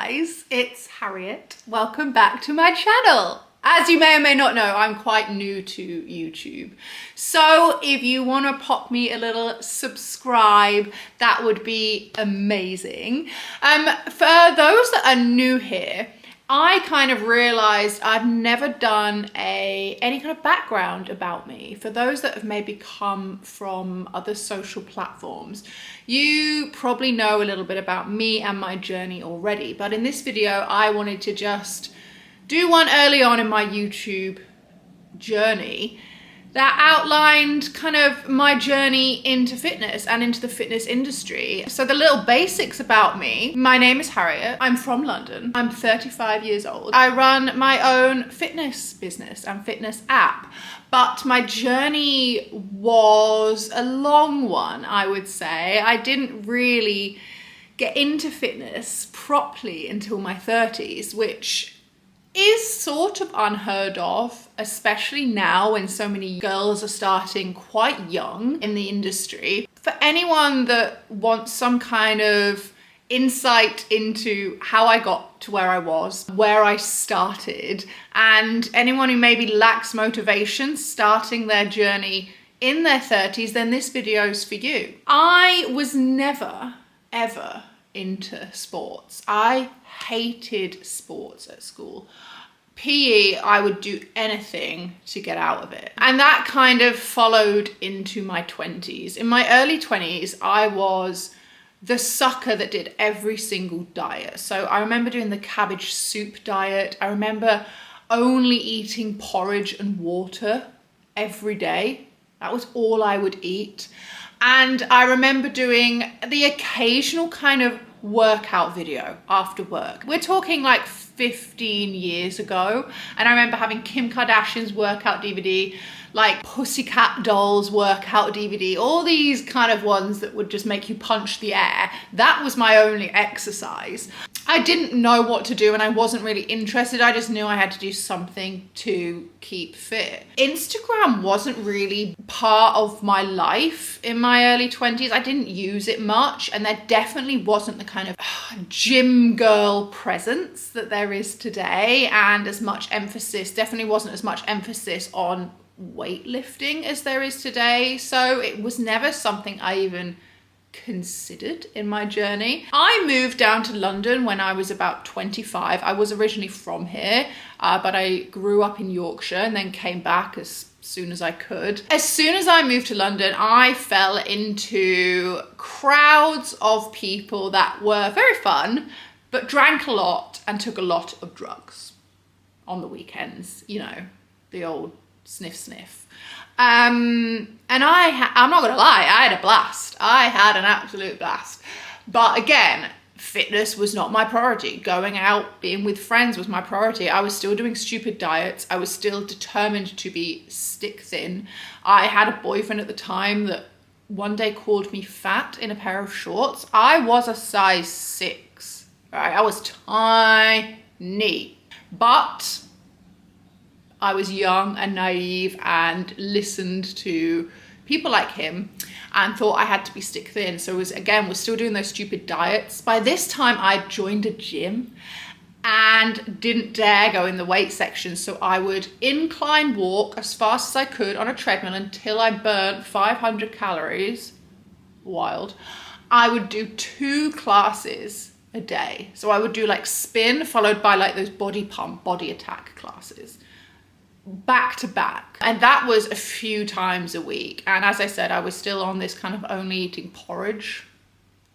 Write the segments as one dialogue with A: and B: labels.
A: guys, it's Harriet. Welcome back to my channel. As you may or may not know, I'm quite new to YouTube. So if you want to pop me a little subscribe, that would be amazing. For those that are new here, I kind of realized I've never done any kind of background about me. For those that have maybe come from other social platforms, you probably know a little bit about me and my journey already. But in this video, I wanted to just do one early on in my YouTube journey that outlined kind of my journey into fitness and into the fitness industry. So the little basics about me: my name is Harriet, I'm from London, I'm 35 years old, I run my own fitness business and fitness app. But my journey was a long one, I would say. I didn't really get into fitness properly until my 30s, which is sort of unheard of, especially now when so many girls are starting quite young in the industry. For anyone that wants some kind of insight into how I got to where I was, where I started, and anyone who maybe lacks motivation starting their journey in their 30s, then this video is for you. I was never, ever into sports. I hated sports at school. PE, I would do anything to get out of it. And that kind of followed into my 20s. In my early 20s, I was the sucker that did every single diet. So I remember doing the cabbage soup diet. I remember only eating porridge and water every day. That was all I would eat. And I remember doing the occasional kind of workout video after work. We're talking like 15 years ago. And I remember having Kim Kardashian's workout DVD, like Pussycat Dolls workout DVD, all these kind of ones that would just make you punch the air. That was my only exercise. I didn't know what to do and I wasn't really interested. I just knew I had to do something to keep fit. Instagram wasn't really part of my life in my early 20s. I didn't use it much, and there definitely wasn't the kind of gym girl presence that there is today, and definitely wasn't as much emphasis on weightlifting as there is today. So it was never something I even considered in my journey. I moved down to London when I was about 25. I was originally from here, but I grew up in Yorkshire and then came back as soon as I could. As soon as I moved to London, I fell into crowds of people that were very fun, but drank a lot and took a lot of drugs on the weekends, you know, the old sniff. And I'm not gonna lie, I had a blast. I had an absolute blast. But again, fitness was not my priority. Going out, being with friends was my priority. I was still doing stupid diets. I was still determined to be stick thin. I had a boyfriend at the time that one day called me fat in a pair of shorts. I was a size 6, right? I was tiny, but I was young and naive and listened to people like him and thought I had to be stick thin. So we're still doing those stupid diets. By this time I'd joined a gym and didn't dare go in the weight section. So I would incline walk as fast as I could on a treadmill until I burnt 500 calories. Wild. I would do 2 classes a day. So I would do like spin followed by like those body pump, body attack classes, back to back. And that was a few times a week. And as I said, I was still on this kind of only eating porridge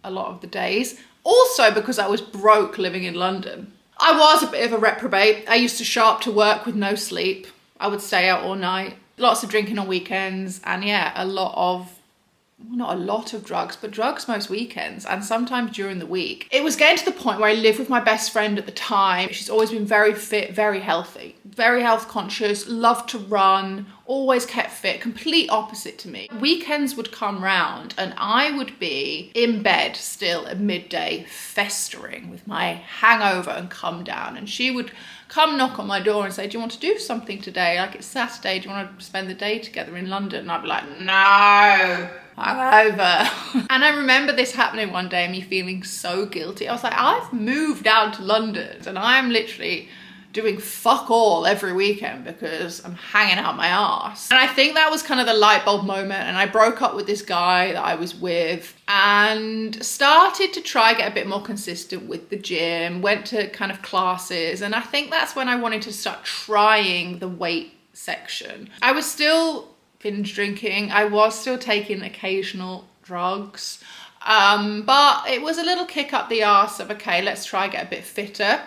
A: a lot of the days. Also because I was broke living in London. I was a bit of a reprobate. I used to show up to work with no sleep. I would stay out all night. Lots of drinking on weekends. And yeah, not a lot of drugs, but drugs most weekends and sometimes during the week. It was getting to the point where I lived with my best friend at the time. She's always been very fit, very healthy, very health conscious, loved to run, always kept fit, complete opposite to me. Weekends would come round and I would be in bed still at midday, festering with my hangover and come down, and she would come knock on my door and say, do you want to do something today? Like, it's Saturday, do you want to spend the day together in London? And I'd be like, no, I'm over. And I remember this happening one day and me feeling so guilty. I was like, I've moved down to London and I'm literally doing fuck all every weekend because I'm hanging out my ass. And I think that was kind of the light bulb moment, and I broke up with this guy that I was with and started to try get a bit more consistent with the gym, went to kind of classes, and I think that's when I wanted to start trying the weight section. I was still binge drinking, I was still taking occasional drugs, but it was a little kick up the arse of, okay, let's try get a bit fitter.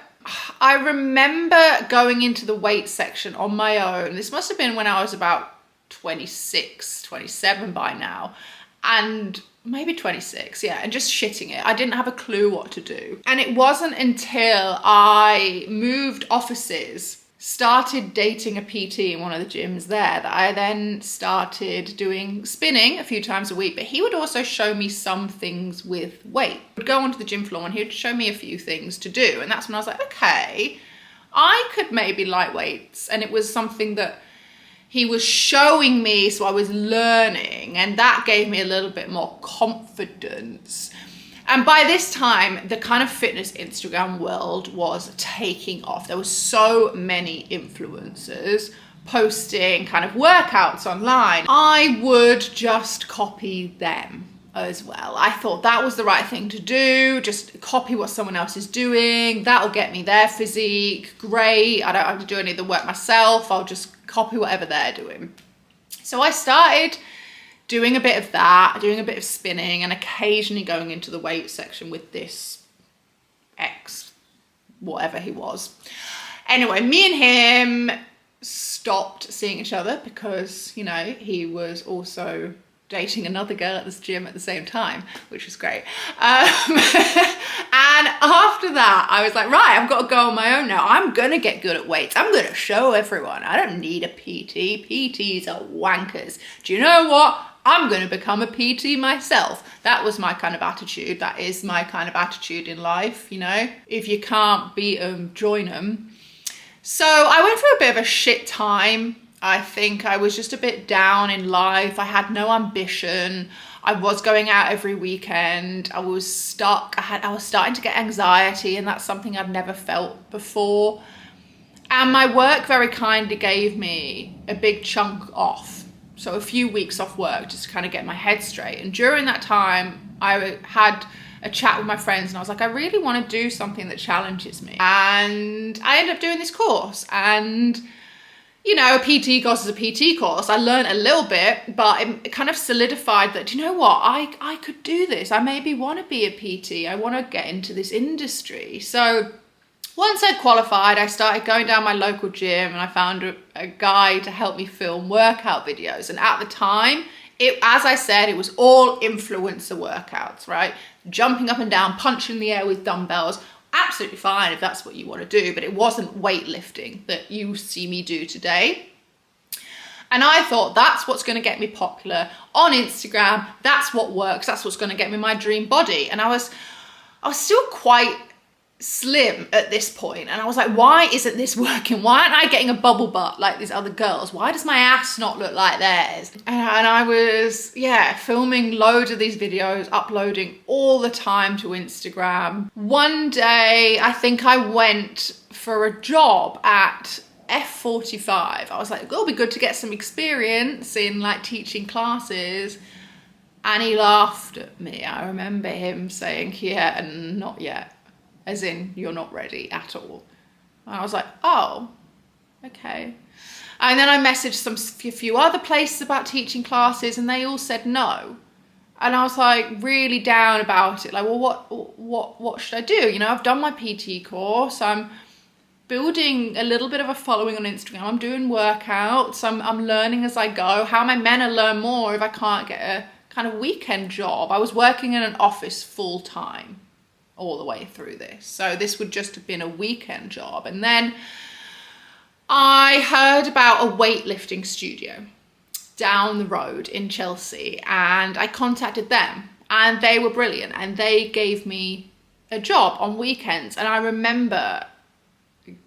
A: I remember going into the weight section on my own. This must have been when I was about 26, 27 by now, and maybe 26, yeah, and just shitting it. I didn't have a clue what to do. And it wasn't until I moved offices, started dating a PT in one of the gyms there, that I then started doing spinning a few times a week. But he would also show me some things with weight. I would go onto the gym floor and he would show me a few things to do. And that's when I was like, okay, I could maybe light weights. And it was something that he was showing me, so I was learning. And that gave me a little bit more confidence. And by this time, the kind of fitness Instagram world was taking off. There were so many influencers posting kind of workouts online. I would just copy them as well. I thought that was the right thing to do. Just copy what someone else is doing. That'll get me their physique. Great. I don't have to do any of the work myself. I'll just copy whatever they're doing. So I started doing a bit of that, doing a bit of spinning, and occasionally going into the weight section with this ex, whatever he was. Anyway, me and him stopped seeing each other because, you know, he was also dating another girl at this gym at the same time, which was great. And after that, I was like, right, I've got to go on my own now. I'm going to get good at weights. I'm going to show everyone. I don't need a PT. PTs are wankers. Do you know what? I'm going to become a PT myself. That was my kind of attitude. That is my kind of attitude in life, you know. If you can't beat them, join them. So I went through a bit of a shit time. I think I was just a bit down in life. I had no ambition. I was going out every weekend. I was stuck. I was starting to get anxiety, and that's something I've never felt before. And my work very kindly gave me a big chunk off. So a few weeks off work just to kind of get my head straight. And during that time, I had a chat with my friends and I was like, I really want to do something that challenges me. And I ended up doing this course. And, you know, a PT course is a PT course. I learned a little bit, but it kind of solidified that, you know what, I could do this. I maybe want to be a PT. I want to get into this industry. So once I'd qualified, I started going down my local gym and I found a guy to help me film workout videos. And at the time, as I said, it was all influencer workouts, right? Jumping up and down, punching the air with dumbbells. Absolutely fine if that's what you want to do, but it wasn't weightlifting that you see me do today. And I thought that's what's going to get me popular on Instagram. That's what works. That's what's going to get me my dream body. And I was still quite slim at this point, and I was like, why isn't this working? Why aren't I getting a bubble butt like these other girls? Why does my ass not look like theirs? And I was, filming loads of these videos, uploading all the time to Instagram. One day, I think I went for a job at F45. I was like, it'll be good to get some experience in like teaching classes. And he laughed at me. I remember him saying, yeah, and not yet. As in, you're not ready at all. And I was like, oh, okay. And then I messaged a few other places about teaching classes and they all said no. And I was like really down about it. Like, well, what should I do? You know, I've done my PT course. I'm building a little bit of a following on Instagram. I'm doing workouts. I'm learning as I go. How am I meant to learn more if I can't get a kind of weekend job? I was working in an office full time all the way through this. So this would just have been a weekend job. And then I heard about a weightlifting studio down the road in Chelsea and I contacted them and they were brilliant and they gave me a job on weekends. And I remember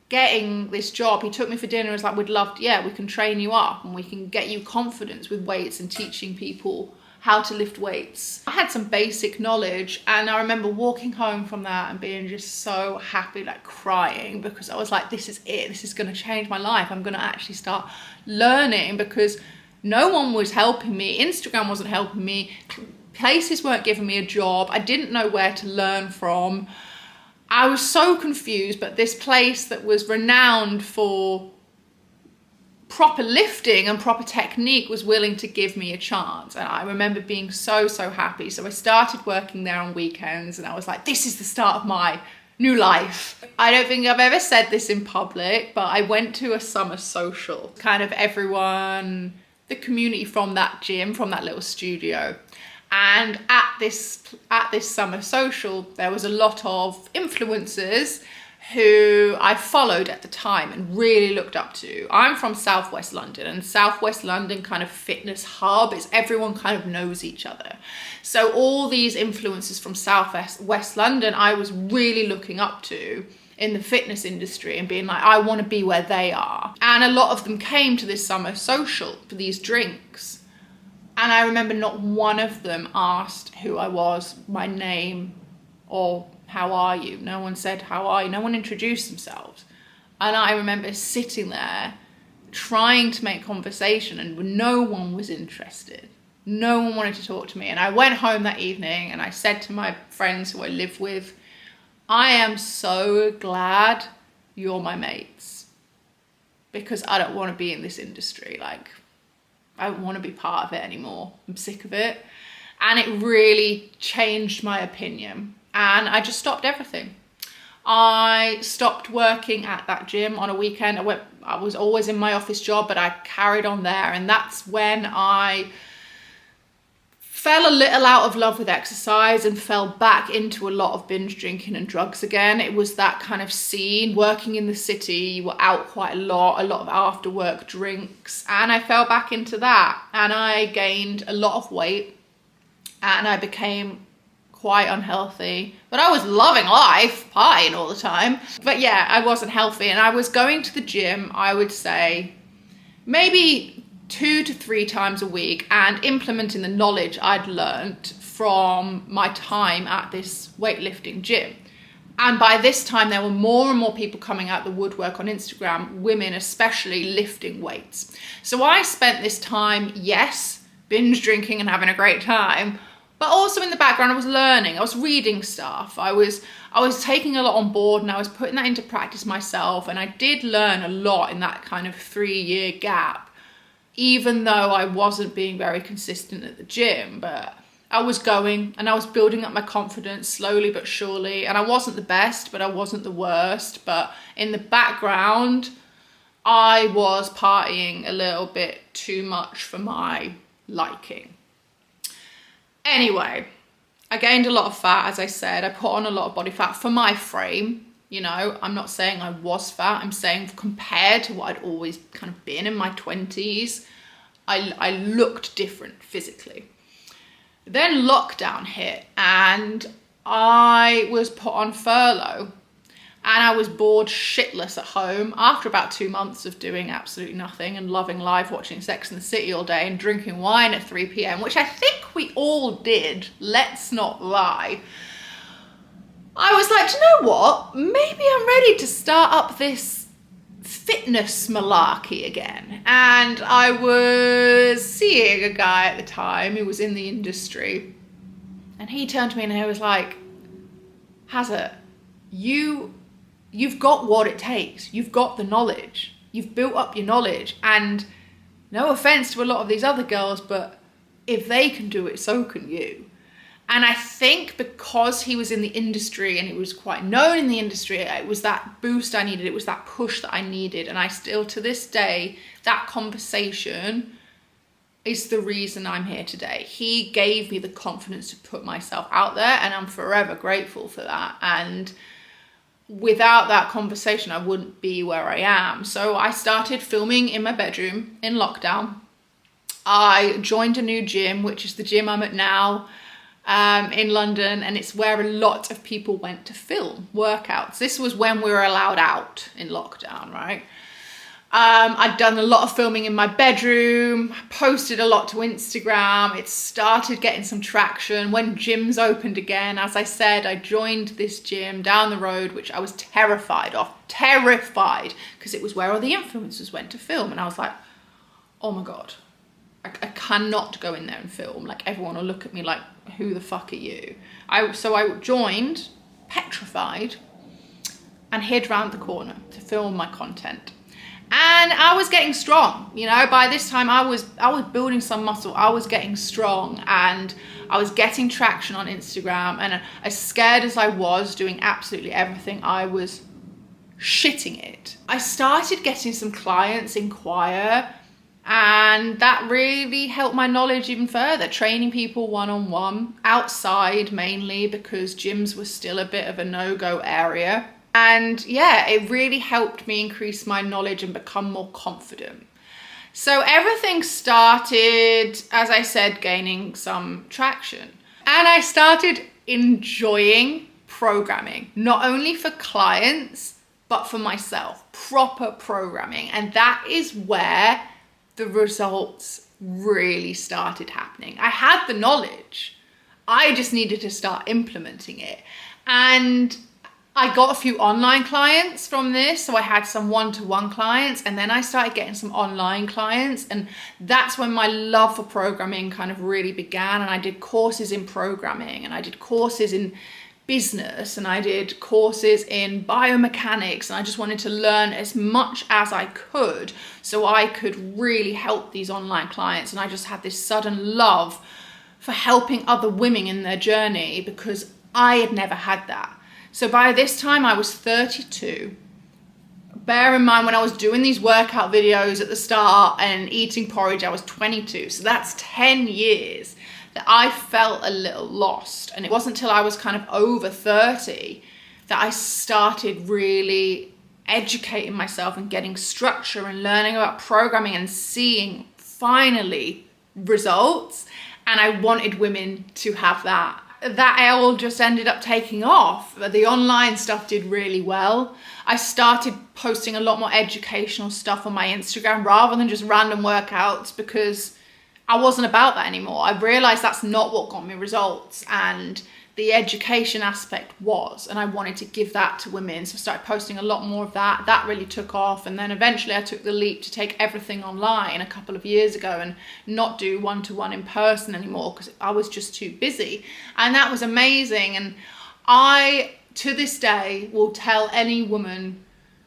A: getting this job, he took me for dinner and was like, we'd love to, yeah, we can train you up and we can get you confidence with weights and teaching people how to lift weights. I had some basic knowledge, and I remember walking home from that and being just so happy, like crying, because I was like, this is it, this is going to change my life. I'm going to actually start learning, because no one was helping me. Instagram wasn't helping me. Places weren't giving me a job. I didn't know where to learn from. I was so confused, but this place that was renowned for proper lifting and proper technique was willing to give me a chance. And I remember being so happy. So I started working there on weekends, and I was like, this is the start of my new life. I don't think I've ever said this in public, but I went to a summer social. Kind of everyone, the community from that gym, from that little studio. And at this summer social, there was a lot of influencers who I followed at the time and really looked up to. I'm from Southwest London, and Southwest London kind of fitness hub is everyone kind of knows each other. So all these influencers from Southwest London, I was really looking up to in the fitness industry and being like, I want to be where they are. And a lot of them came to this summer social for these drinks. And I remember not one of them asked who I was, my name, or how are you? No one said, how are you? No one introduced themselves. And I remember sitting there trying to make conversation, and no one was interested. No one wanted to talk to me. And I went home that evening and I said to my friends who I live with, I am so glad you're my mates, because I don't want to be in this industry. Like, I don't want to be part of it anymore. I'm sick of it. And it really changed my opinion. And I just stopped everything. I stopped working at that gym on a weekend. I was always in my office job, but I carried on there. And that's when I fell a little out of love with exercise and fell back into a lot of binge drinking and drugs again. It was that kind of scene, working in the city, you were out quite a lot of after work drinks. And I fell back into that. And I gained a lot of weight and I became quite unhealthy, but I was loving life, partying all the time. But yeah, I wasn't healthy, and I was going to the gym, I would say, maybe 2 to 3 times a week, and implementing the knowledge I'd learned from my time at this weightlifting gym. And by this time, there were more and more people coming out the woodwork on Instagram, women especially, lifting weights. So I spent this time, yes, binge drinking and having a great time, but also in the background, I was learning, I was reading stuff, I was taking a lot on board, and I was putting that into practice myself. And I did learn a lot in that kind of 3-year gap, even though I wasn't being very consistent at the gym. But I was going and I was building up my confidence slowly but surely. And I wasn't the best, but I wasn't the worst. But in the background, I was partying a little bit too much for my liking. Anyway, I gained a lot of fat, as I said. I put on a lot of body fat for my frame. You know, I'm not saying I was fat. I'm saying compared to what I'd always kind of been in my 20s, I looked different physically. Then lockdown hit and I was put on furlough. And I was bored shitless at home after about 2 months of doing absolutely nothing and loving life, watching Sex and the City all day and drinking wine at 3 p.m, which I think we all did, let's not lie. I was like, do you know what? Maybe I'm ready to start up this fitness malarkey again. And I was seeing a guy at the time who was in the industry. And he turned to me and he was like, Hazard, you've got what it takes. You've got the knowledge. You've built up your knowledge. And no offense to a lot of these other girls, but if they can do it, so can you. And I think because he was in the industry and he was quite known in the industry, it was that boost I needed. It was that push that I needed. And I still, to this day, that conversation is the reason I'm here today. He gave me the confidence to put myself out there, and I'm forever grateful for that. And without that conversation, I wouldn't be where I am. So I started filming in my bedroom in lockdown. I joined a new gym, which is the gym I'm at now. in London, and it's where a lot of people went to film workouts. This was when we were allowed out in lockdown, right? I'd done a lot of filming in my bedroom, posted a lot to Instagram. It started getting some traction when gyms opened again. As I said, I joined this gym down the road, which I was terrified of, because it was where all the influencers went to film. And I was like, oh my God, I cannot go in there and film. Like, everyone will look at me like, who the fuck are you? So I joined, petrified, and hid around the corner to film my content. And I was getting strong, you know, by this time I was building some muscle. I was getting strong and I was getting traction on Instagram. And as scared as I was doing absolutely everything, I was shitting it. I started getting some clients inquire, and that really helped my knowledge even further, training people one-on-one, outside mainly, because gyms were still a bit of a no-go area. And yeah, it really helped me increase my knowledge and become more confident. So everything started, as I said, gaining some traction. And I started enjoying programming, not only for clients, but for myself, proper programming. And that is where the results really started happening. I had the knowledge. I just needed to start implementing it. And I got a few online clients from this. So I had some one-to-one clients, and then I started getting some online clients. And that's when my love for programming kind of really began. And I did courses in programming, and I did courses in business, and I did courses in biomechanics. And I just wanted to learn as much as I could so I could really help these online clients. And I just had this sudden love for helping other women in their journey, because I had never had that. So by this time I was 32. Bear in mind, when I was doing these workout videos at the start and eating porridge, I was 22. So that's 10 years that I felt a little lost. And it wasn't until I was kind of over 30 that I started really educating myself and getting structure and learning about programming and seeing finally results. And I wanted women to have that. That all just ended up taking off. The online stuff did really well. I started posting a lot more educational stuff on my Instagram rather than just random workouts, because I wasn't about that anymore. I realized that's not what got me results, and the education aspect was, and I wanted to give that to women. So I started posting a lot more of that. That really took off. And then eventually I took the leap to take everything online a couple of years ago and not do one-to-one in person anymore, because I was just too busy. And that was amazing. And I, to this day, will tell any woman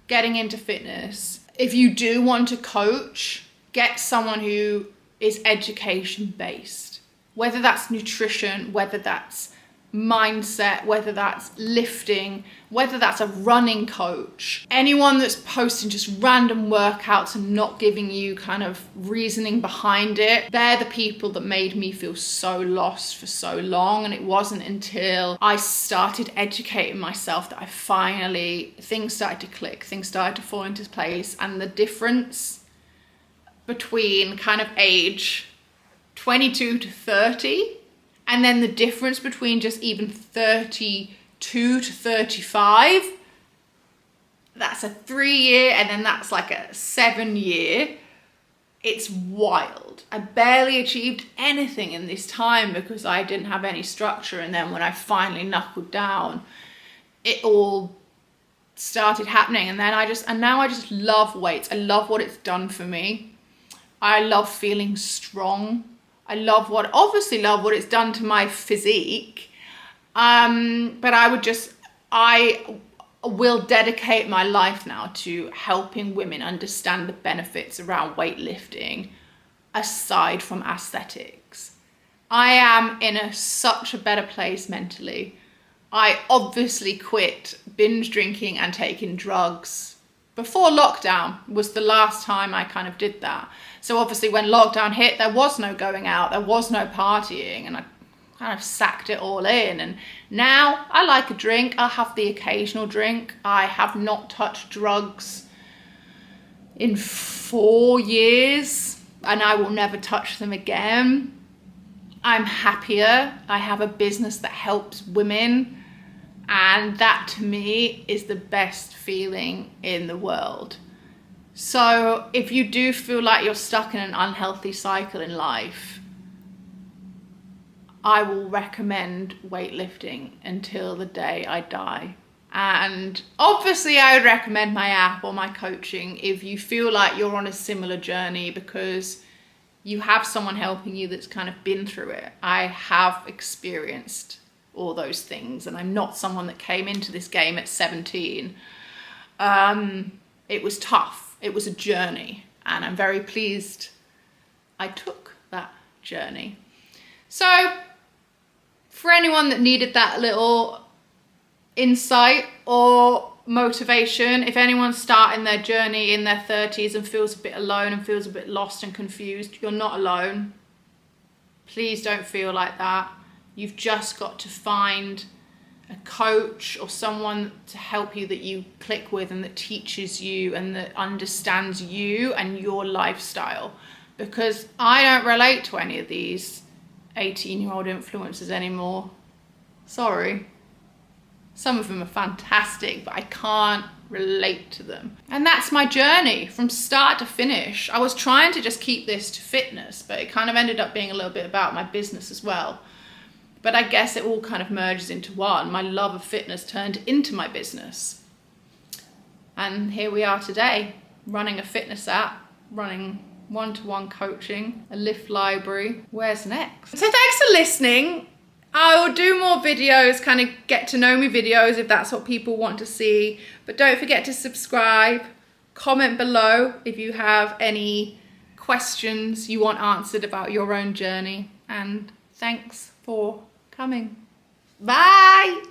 A: getting into fitness, if you do want to coach, get someone who is education based, whether that's nutrition, whether that's mindset, whether that's lifting, whether that's a running coach. Anyone that's posting just random workouts and not giving you kind of reasoning behind it, they're the people that made me feel so lost for so long. And it wasn't until I started educating myself that things started to click, things started to fall into place. And the difference between kind of age 22 to 30, and then the difference between just even 32 to 35, that's a 3-year, and then that's like a 7-year. It's wild. I barely achieved anything in this time because I didn't have any structure. And then when I finally knuckled down, it all started happening. And now I just love weights. I love what it's done for me. I love feeling strong. I obviously love what it's done to my physique. But I will dedicate my life now to helping women understand the benefits around weightlifting aside from aesthetics. I am in such a better place mentally. I obviously quit binge drinking and taking drugs. Before lockdown was the last time I kind of did that. So obviously when lockdown hit, there was no going out, there was no partying, and I kind of sacked it all in. And now I like a drink. I'll have the occasional drink. I have not touched drugs in 4 years, and I will never touch them again. I'm happier. I have a business that helps women, and that to me is the best feeling in the world. So if you do feel like you're stuck in an unhealthy cycle in life, I will recommend weightlifting until the day I die. And obviously I would recommend my app or my coaching if you feel like you're on a similar journey, because you have someone helping you that's kind of been through it. I have experienced all those things, and I'm not someone that came into this game at 17. It was tough. It was a journey, and I'm very pleased I took that journey. So for anyone that needed that little insight or motivation, if anyone's starting their journey in their 30s and feels a bit alone and feels a bit lost and confused, you're not alone. Please don't feel like that. You've just got to find a coach or someone to help you that you click with and that teaches you and that understands you and your lifestyle. Because I don't relate to any of these 18-year-old influencers anymore. Sorry. Some of them are fantastic, but I can't relate to them. And that's my journey from start to finish. I was trying to just keep this to fitness, but it kind of ended up being a little bit about my business as well. But I guess it all kind of merges into one. My love of fitness turned into my business. And here we are today, running a fitness app, running one-to-one coaching, a lift library. Where's next? So thanks for listening. I will do more videos, kind of get to know me videos if that's what people want to see. But don't forget to subscribe, comment below if you have any questions you want answered about your own journey. And thanks for coming. Bye.